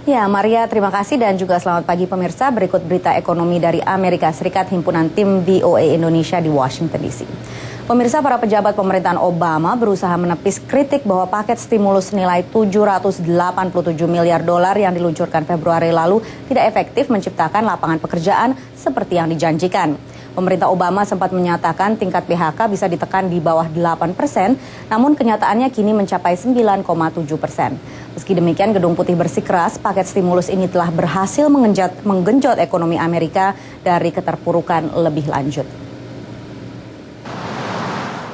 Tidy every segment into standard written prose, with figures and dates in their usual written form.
Ya, Maria, terima kasih dan juga selamat pagi pemirsa. Berikut berita ekonomi dari Amerika Serikat, himpunan tim VOA Indonesia di Washington DC. Pemirsa, para pejabat pemerintahan Obama berusaha menepis kritik bahwa paket stimulus nilai 787 miliar dolar yang diluncurkan Februari lalu tidak efektif menciptakan lapangan pekerjaan seperti yang dijanjikan. Pemerintah Obama sempat menyatakan tingkat PHK bisa ditekan di bawah 8%, namun kenyataannya kini mencapai 9,7%. Meski demikian, Gedung Putih bersikeras paket stimulus ini telah berhasil menggenjot ekonomi Amerika dari keterpurukan lebih lanjut.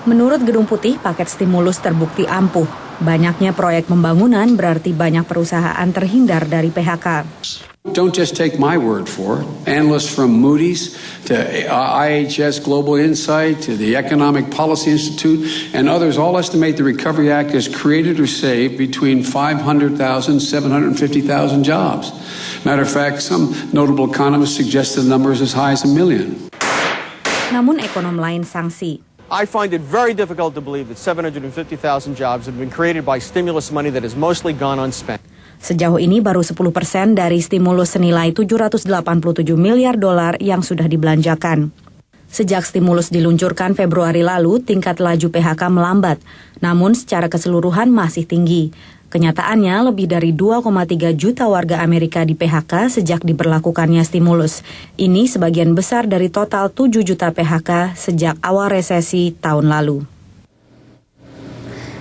Menurut Gedung Putih, paket stimulus terbukti ampuh. Banyaknya proyek pembangunan berarti banyak perusahaan terhindar dari PHK. Don't just take my word for it. Analysts from Moody's to IHS Global Insight to the Economic Policy Institute and others all estimate the Recovery Act has created or saved between 500,000 and 750,000 jobs. Matter of fact, some notable economists suggest the number is as high as 1 million. Namun ekonom lain sangsi. I find it very difficult to believe that 750,000 jobs have been created by stimulus money that has mostly gone unspent. Sejauh ini baru 10% dari stimulus senilai 787 miliar dolar yang sudah dibelanjakan. Sejak stimulus diluncurkan Februari lalu, tingkat laju PHK melambat, namun secara keseluruhan masih tinggi. Kenyataannya lebih dari 2,3 juta warga Amerika di PHK sejak diberlakukannya stimulus. Ini sebagian besar dari total 7 juta PHK sejak awal resesi tahun lalu.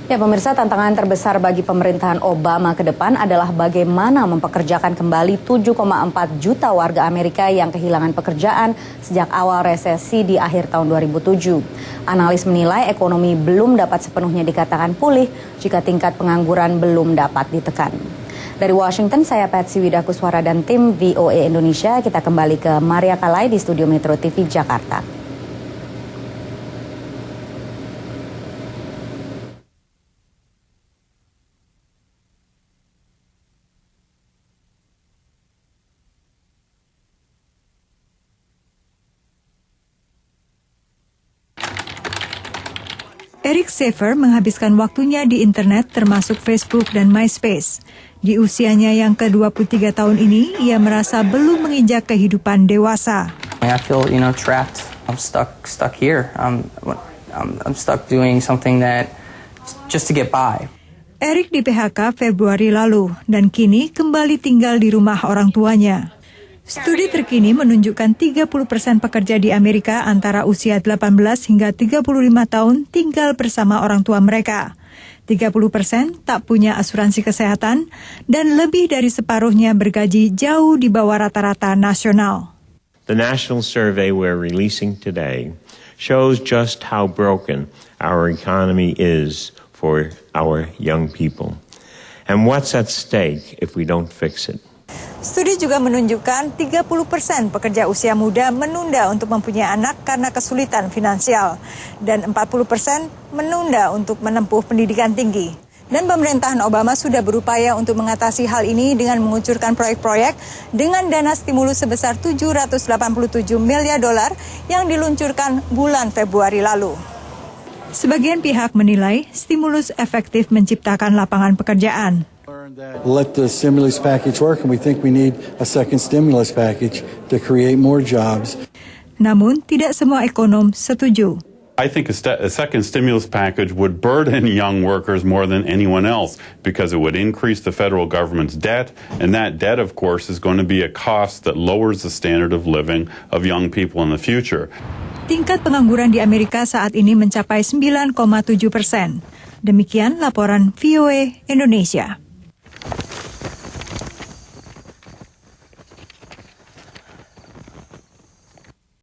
Ya pemirsa, tantangan terbesar bagi pemerintahan Obama ke depan adalah bagaimana mempekerjakan kembali 7,4 juta warga Amerika yang kehilangan pekerjaan sejak awal resesi di akhir tahun 2007. Analis menilai ekonomi belum dapat sepenuhnya dikatakan pulih jika tingkat pengangguran belum dapat ditekan. Dari Washington, saya Patsy Widakuswara dan tim VOA Indonesia. Kita kembali ke Maria Kalai di Studio Metro TV Jakarta. Eric Safer menghabiskan waktunya di internet termasuk Facebook dan MySpace. Di usianya yang ke-23 tahun ini, ia merasa belum menginjak kehidupan dewasa. I feel, trapped. I'm stuck here. I'm stuck doing something that just to get by. Eric di PHK Februari lalu dan kini kembali tinggal di rumah orang tuanya. Studi terkini menunjukkan 30% pekerja di Amerika antara usia 18 hingga 35 tahun tinggal bersama orang tua mereka. 30% tak punya asuransi kesehatan dan lebih dari separuhnya bergaji jauh di bawah rata-rata nasional. The national survey we're releasing today shows just how broken our economy is for our young people and what's at stake if we don't fix it. Studi juga menunjukkan 30% pekerja usia muda menunda untuk mempunyai anak karena kesulitan finansial dan 40% menunda untuk menempuh pendidikan tinggi. Dan pemerintahan Obama sudah berupaya untuk mengatasi hal ini dengan mengucurkan proyek-proyek dengan dana stimulus sebesar 787 miliar dolar yang diluncurkan bulan Februari lalu. Sebagian pihak menilai stimulus efektif menciptakan lapangan pekerjaan. Let the stimulus package work, and we think we need a second stimulus package to create more jobs. Namun, tidak semua ekonom setuju. I think a second stimulus package would burden young workers more than anyone else because it would increase the federal government's debt, and that debt, of course, is going to be a cost that lowers the standard of living of young people in the future. Tingkat pengangguran di Amerika saat ini mencapai 9,7%. Demikian laporan VOA Indonesia.